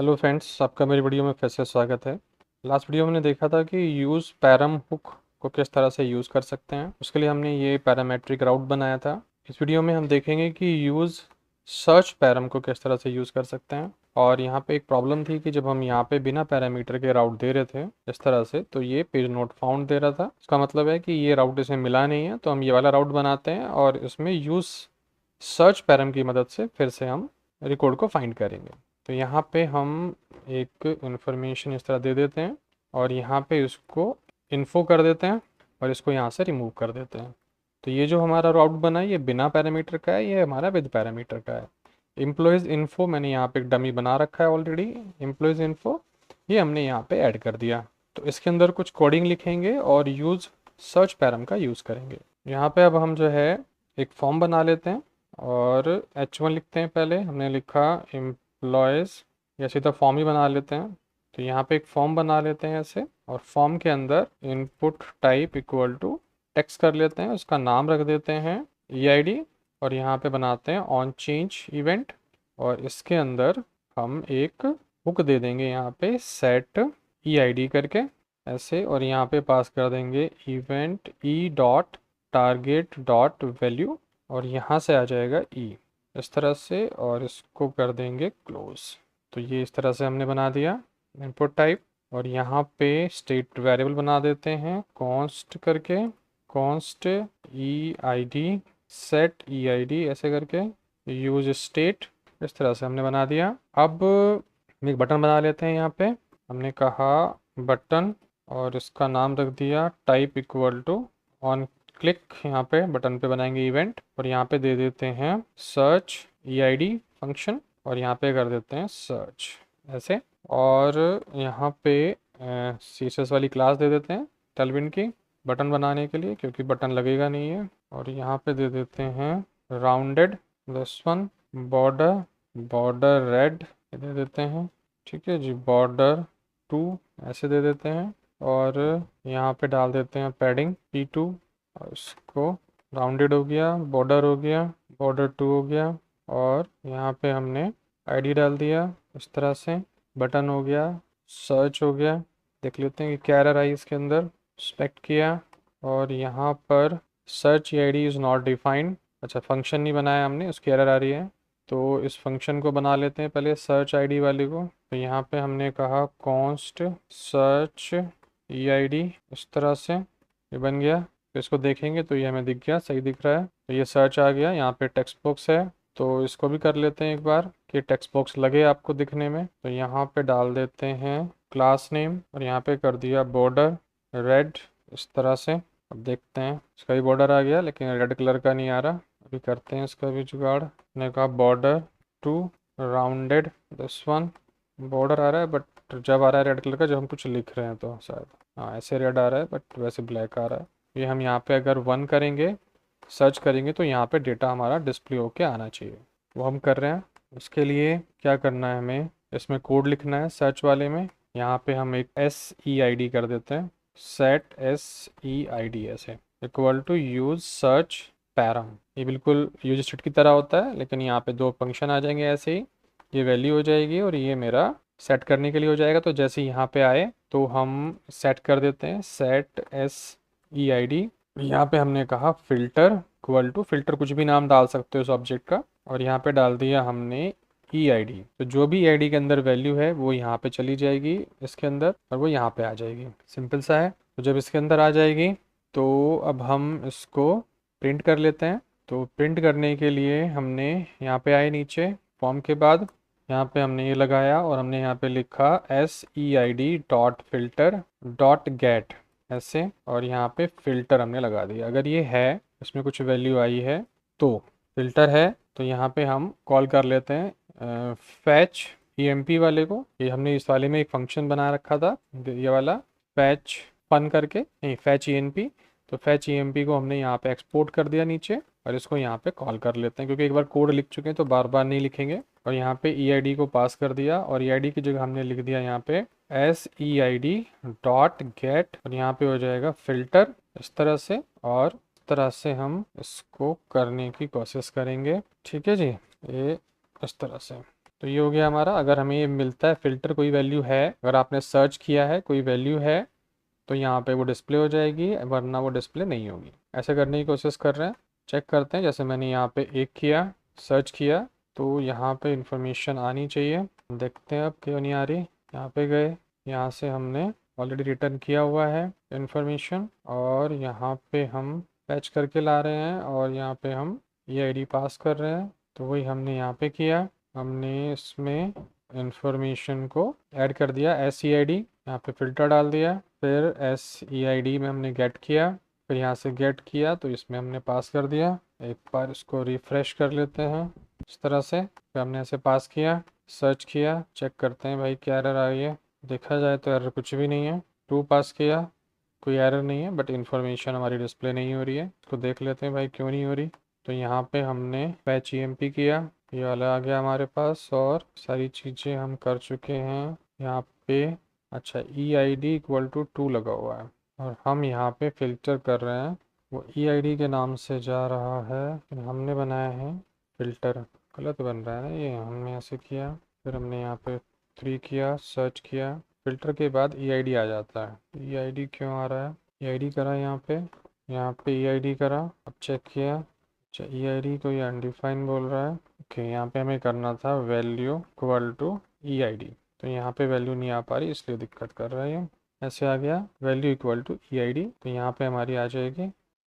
Hello friends, आपका मेरी video में फिर से स्वागत है। लास्ट वीडियो में हमने देखा था कि यूज़ पैरम हुक को किस तरह से यूज़ कर सकते हैं। उसके लिए हमने ये पैरामेट्रिक राउट बनाया था। इस वीडियो में हम देखेंगे कि यूज़ सर्च पैरम को किस तरह से यूज़ कर सकते हैं। और यहाँ पे एक प्रॉब्लम थी कि जब हम यहाँ पे बिना पैरामीटर के राउट दे रहे थे इस तरह से, तो ये पेज नोट फाउंड दे रहा था। इसका मतलब है कि ये राउट इसमें मिला नहीं है, तो हम ये वाला राउट बनाते हैं और इसमें यूज़ सर्च पैरम की मदद से फिर से हम रिकॉर्ड को फाइंड करेंगे। तो यहाँ पे हम एक इन्फॉर्मेशन इस तरह दे देते हैं और यहाँ पे इसको इन्फो कर देते हैं और इसको यहाँ से रिमूव कर देते हैं। तो ये जो हमारा राउट बना है ये बिना पैरामीटर का है, ये हमारा विद पैरामीटर का है। एम्प्लॉयज़ इन्फो मैंने यहाँ पे एक डमी बना रखा है ऑलरेडी। एम्प्लॉयज़ इन्फो ये हमने यहाँ पे ऐड कर दिया। तो इसके अंदर कुछ कोडिंग लिखेंगे और यूज़ सर्च पैरम का यूज़ करेंगे। यहाँ पे अब हम जो है एक फॉर्म बना लेते हैं और H1 लिखते हैं। पहले हमने लिखा एम्प्लॉयज़, या सीधा फॉर्म ही बना लेते हैं। तो यहाँ पे एक फॉर्म बना लेते हैं ऐसे, और फॉर्म के अंदर input type equal to text कर लेते हैं, उसका नाम रख देते हैं EID, और यहाँ पे बनाते हैं ऑन चेंज इवेंट, और इसके अंदर हम एक हुक दे देंगे यहाँ पे सेट EID करके ऐसे, और यहाँ पे पास कर देंगे event E dot target dot value, और यहाँ से आ जाएगा ई इस तरह से, और इसको कर देंगे क्लोज। तो ये इस तरह से हमने बना दिया इनपुट टाइप। और यहाँ पे स्टेट वेरिएबल बना देते हैं कॉन्स्ट करके, कॉन्स्ट EID सेट EID ऐसे करके, यूज स्टेट इस तरह से हमने बना दिया। अब हम एक बटन बना लेते हैं। यहाँ पे हमने कहा बटन, और इसका नाम रख दिया type equal to on click. यहाँ पे बटन पे बनाएंगे इवेंट, और यहाँ पे दे देते हैं सर्च EID फंक्शन, और यहाँ पे कर देते हैं सर्च ऐसे। और यहाँ पे CSS वाली क्लास दे देते हैं टेलविन की बटन बनाने के लिए, क्योंकि बटन लगेगा नहीं है। और यहाँ पे दे देते हैं rounded this one, border, border red दे देते हैं। ठीक है जी, बॉर्डर 2 ऐसे दे देते हैं। और यहाँ पे डाल देते हैं पैडिंग P2, और इसको राउंडेड हो गया, बॉर्डर हो गया, बॉर्डर 2 हो गया, और यहाँ पे हमने ID डाल दिया इस तरह से, बटन हो गया, सर्च हो गया। देख लेते हैं कि क्या एरर आई इसके अंदर। सेलेक्ट किया, और यहाँ पर search EID is not defined, अच्छा फंक्शन नहीं बनाया हमने, उसकी एरर आ रही है। तो इस फंक्शन को बना लेते हैं पहले सर्च ID वाले को। तो यहाँ पे हमने कहा कॉन्स्ट सर्च EID इस तरह से, ये बन गया। तो इसको देखेंगे तो ये हमें दिख गया, सही दिख रहा है। तो ये सर्च आ गया। यहाँ पे टेक्स्ट बॉक्स है, तो इसको भी कर लेते हैं एक बार कि टेक्स्ट बॉक्स लगे आपको दिखने में। तो यहाँ पे डाल देते हैं क्लास नेम, और यहाँ पे कर दिया बॉर्डर रेड इस तरह से। अब देखते हैं, इसका भी बॉर्डर आ गया लेकिन रेड कलर का नहीं आ रहा। अभी करते हैं इसका भी जुगाड़। मैंने कहा border 2 rounded this one, border आ रहा है बट जब आ रहा है रेड कलर का जब हम कुछ लिख रहे हैं, तो शायद हाँ ऐसे रेड आ रहा है बट वैसे ब्लैक आ रहा है। ये हम यहाँ पे अगर 1 करेंगे, सर्च करेंगे, तो यहाँ पे डेटा हमारा डिस्प्ले होके आना चाहिए, वो हम कर रहे हैं। उसके लिए क्या करना है, हमें इसमें कोड लिखना है सर्च वाले में। यहाँ पे हम एक SEID कर देते हैं, सेट SEID ऐसे equal to use search param. ये बिल्कुल यूज स्टेट की तरह होता है, लेकिन यहाँ पे 2 फंक्शन आ जाएंगे ऐसे ही। ये वैल्यू हो जाएगी और ये मेरा सेट करने के लिए हो जाएगा। तो जैसे यहाँ पे आए तो हम सेट कर देते हैं सेट SEID। यहाँ पे हमने कहा फिल्टर इक्वल टू, फिल्टर कुछ भी नाम डाल सकते हो उस ऑब्जेक्ट का, और यहाँ पे डाल दिया हमने EID। तो जो भी EID के अंदर वैल्यू है वो यहाँ पे चली जाएगी इसके अंदर, और वो यहाँ पे आ जाएगी। सिंपल सा है। तो जब इसके अंदर आ जाएगी तो अब हम इसको प्रिंट कर लेते हैं। तो प्रिंट करने के लिए हमने यहाँ पे आए नीचे फॉर्म के बाद, यहाँ पे हमने ये लगाया और हमने यहाँ पे लिखा SEID dot filter dot gate ऐसे, और यहाँ पे फिल्टर हमने लगा दिया। अगर ये है, इसमें कुछ वैल्यू आई है तो फिल्टर है, तो यहाँ पे हम कॉल कर लेते हैं फैच EMP वाले को। ये हमने इस वाले में एक फंक्शन बना रखा था, ये वाला फैच फन करके, नहीं फैच ENP। तो फैच EMP को हमने यहाँ पे एक्सपोर्ट कर दिया नीचे, और इसको यहाँ पे कॉल कर लेते हैं, क्योंकि एक बार कोड लिख चुके हैं तो बार बार नहीं लिखेंगे। और यहाँ पे EID को पास कर दिया, और EID की जगह हमने लिख दिया यहाँ पे SEID डॉट गेट, और यहाँ पे हो जाएगा फिल्टर इस तरह से। और इस तरह से हम इसको करने की कोशिश करेंगे। ठीक है जी, ये इस तरह से। तो ये हो गया हमारा। अगर हमें ये मिलता है फ़िल्टर कोई वैल्यू है, अगर आपने सर्च किया है कोई वैल्यू है तो यहाँ पे वो डिस्प्ले हो जाएगी, वरना वो डिस्प्ले नहीं होगी। ऐसे करने की कोशिश कर रहे हैं, चेक करते हैं। जैसे मैंने यहाँ पे एक किया, सर्च किया, तो यहाँ पे इंफॉर्मेशन आनी चाहिए। देखते हैं अब क्यों नहीं आ रही। यहाँ पे गए, यहाँ से हमने ऑलरेडी रिटर्न किया हुआ है इंफॉर्मेशन, और यहाँ पे हम फैच करके ला रहे हैं और यहाँ पे हम ये आईडी पास कर रहे हैं। तो वही हमने यहाँ पे किया, हमने इसमें इंफॉर्मेशन को ऐड कर दिया SEID, यहाँ पे फ़िल्टर डाल दिया, फिर SEID में हमने गेट किया, फिर यहाँ से गेट किया तो इसमें हमने पास कर दिया। एक बार इसको रिफ़्रेश कर लेते हैं इस तरह से, फिर हमने ऐसे पास किया, सर्च किया, चेक करते हैं भाई क्या एरर आ रही है। देखा जाए तो एरर कुछ भी नहीं है। 2 पास किया, कोई एरर नहीं है, बट इन्फॉर्मेशन हमारी डिस्प्ले नहीं हो रही है। इसको देख लेते हैं भाई क्यों नहीं हो रही। तो यहाँ पे हमने फैच EMP किया, ये वाला आ गया हमारे पास, और सारी चीज़ें हम कर चुके हैं। यहाँ पे अच्छा EID इक्वल टू 2 लगा हुआ है, और हम यहाँ पे फ़िल्टर कर रहे हैं, वो EID के नाम से जा रहा है, फिर हमने बनाया है फ़िल्टर, गलत बन रहा है ना ये। हमने ऐसे किया, फिर हमने यहाँ पे 3 किया, सर्च किया, फ़िल्टर के बाद EID आ जाता है। EID क्यों आ रहा है, EID करा यहाँ पे EID करा, अब चेक किया, अच्छा EID को ये अनडिफाइन बोल रहा है। ओके, यहाँ पे हमें करना था वैल्यू इक्वल टू EID, तो यहाँ पे वैल्यू नहीं आ पा रही इसलिए दिक्कत कर रहा है ये। ऐसे आ गया वैल्यू इक्वल टू EID, तो यहाँ पे हमारी आ जाएगी।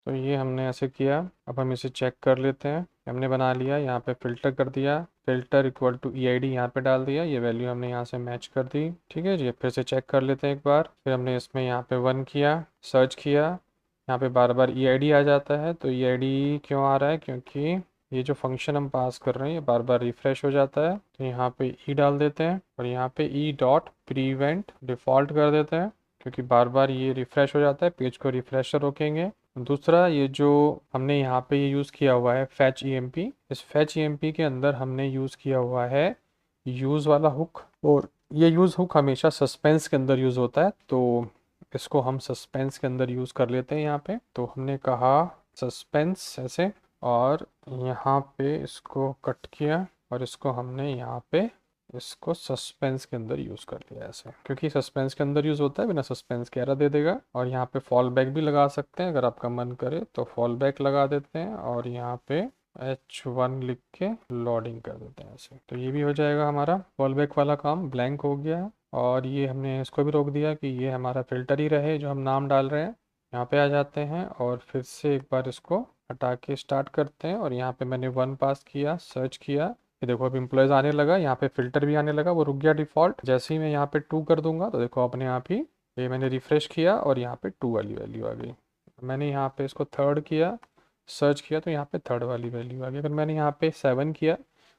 तो ये हमने ऐसे किया, अब हम इसे चेक कर लेते हैं। हमने बना लिया, यहाँ पे फ़िल्टर कर दिया, फ़िल्टर इक्वल टू EID यहाँ पे डाल दिया, ये वैल्यू हमने यहाँ से मैच कर दी। ठीक है जी, फिर से चेक कर लेते हैं एक बार। फिर हमने इसमें यहाँ पे 1 किया, सर्च किया, यहाँ पे बार बार EID आ जाता है। तो EID क्यों आ रहा है, क्योंकि ये जो फंक्शन हम पास कर रहे हैं ये बार बार रिफ़्रेश हो जाता है। तो यहाँ पे E डाल देते हैं, और यहाँ पे E डॉट प्रीवेंट डिफ़ॉल्ट कर देते हैं, क्योंकि बार बार ये रिफ़्रेश हो जाता है, पेज को रिफ़्रेश रोकेंगे। दूसरा, ये जो हमने यहाँ पे ये यूज़ किया हुआ है फैच EMP, इस फैच EMP के अंदर हमने यूज़ किया हुआ है यूज़ वाला हुक, और ये यूज़ हुक हमेशा सस्पेंस के अंदर यूज़ होता है, तो इसको हम सस्पेंस के अंदर यूज़ कर लेते हैं। यहाँ पे तो हमने कहा सस्पेंस ऐसे, और यहाँ पे इसको कट किया, और इसको हमने यहाँ पे इसको सस्पेंस के अंदर यूज़ कर लिया ऐसे, क्योंकि सस्पेंस के अंदर यूज़ होता है, बिना सस्पेंस के एरर दे देगा। और यहाँ पे फॉल बैक भी लगा सकते हैं, अगर आपका मन करे तो फॉल बैक लगा देते हैं, और यहाँ पे H1 लिख के लोडिंग कर देते हैं ऐसे। तो ये भी हो जाएगा हमारा फॉल बैक वाला काम, ब्लैंक हो गया है। और ये हमने इसको भी रोक दिया कि ये हमारा फ़िल्टर ही रहे जो हम नाम डाल रहे हैं। यहाँ पे आ जाते हैं, और फिर से एक बार इसको हटा के स्टार्ट करते हैं, और यहाँ पे मैंने 1 पास किया, सर्च किया, ये देखो अब एम्प्लॉयज़ आने लगा, यहाँ पे फ़िल्टर भी आने लगा, वो रुक गया डिफ़ॉल्ट। जैसे ही मैं यहाँ पे 2 कर दूंगा तो देखो अपने आप ही ये मैंने रिफ़्रेश किया, और यहाँ पे 2 वाली वैल्यू आ गई। मैंने यहाँ पे इसको 3rd किया, सर्च किया, तो यहाँ पे 3rd वाली वैल्यू आ गई। अगर मैंने यहाँ पे 7 किया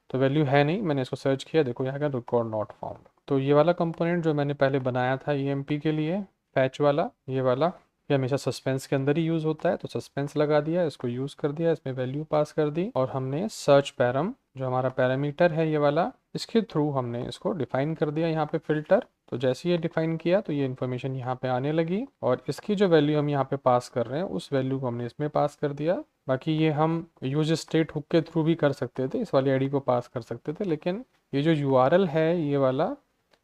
तो वैल्यू है नहीं, मैंने इसको सर्च किया, देखो यहाँ का रिकॉर्ड नॉट फाउंड। तो ये वाला कंपोनेंट जो मैंने पहले बनाया था EMP के लिए, फैच वाला, ये वाला, ये हमेशा सस्पेंस के अंदर ही यूज़ होता है, तो सस्पेंस लगा दिया, इसको यूज़ कर दिया, इसमें वैल्यू पास कर दी, और हमने सर्च पैरम जो हमारा पैरामीटर है ये वाला, इसके थ्रू हमने इसको डिफाइन कर दिया यहाँ पे फ़िल्टर। तो जैसे ये डिफाइन किया तो ये इन्फॉर्मेशन यहाँ पे आने लगी, और इसकी जो वैल्यू हम यहाँ पे पास कर रहे हैं उस वैल्यू को हमने इसमें पास कर दिया। बाकी ये हम यूज स्टेट हुक के थ्रू भी कर सकते थे, इस वाली आईडी को पास कर सकते थे, लेकिन ये जो URL है ये वाला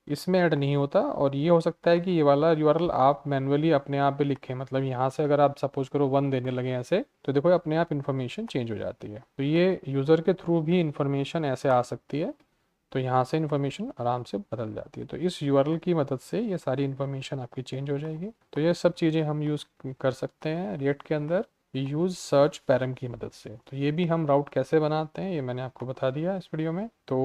इसमें ऐड नहीं होता। और ये हो सकता है कि ये वाला URL आप मैनुअली अपने आप भी लिखें, मतलब यहाँ से अगर आप सपोज करो 1 देने लगे ऐसे, तो देखो अपने आप इन्फॉर्मेशन चेंज हो जाती है। तो ये यूज़र के थ्रू भी इन्फॉर्मेशन ऐसे आ सकती है, तो यहाँ से इन्फॉर्मेशन आराम से बदल जाती है। तो इस URL की मदद से ये सारी इन्फॉर्मेशन आपकी चेंज हो जाएगी। तो ये सब चीज़ें हम यूज़ कर सकते हैं रिएक्ट के अंदर यूज़ सर्च पैरम की मदद से। तो ये भी हम राउट कैसे बनाते हैं ये मैंने आपको बता दिया इस वीडियो में। तो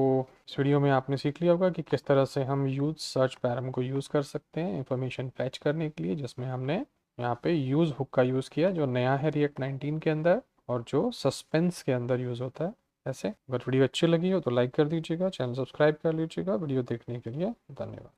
इस वीडियो में आपने सीख लिया होगा कि किस तरह से हम यूज़ सर्च पैरम को यूज़ कर सकते हैं इन्फॉर्मेशन फैच करने के लिए, जिसमें हमने यहाँ पे यूज़ हुक का यूज़ किया जो नया है रिएक्ट 19 के अंदर, और जो सस्पेंस के अंदर यूज़ होता है ऐसे। अगर वीडियो अच्छी लगी हो तो लाइक कर दीजिएगा, चैनल सब्सक्राइब कर लीजिएगा। वीडियो देखने के लिए धन्यवाद।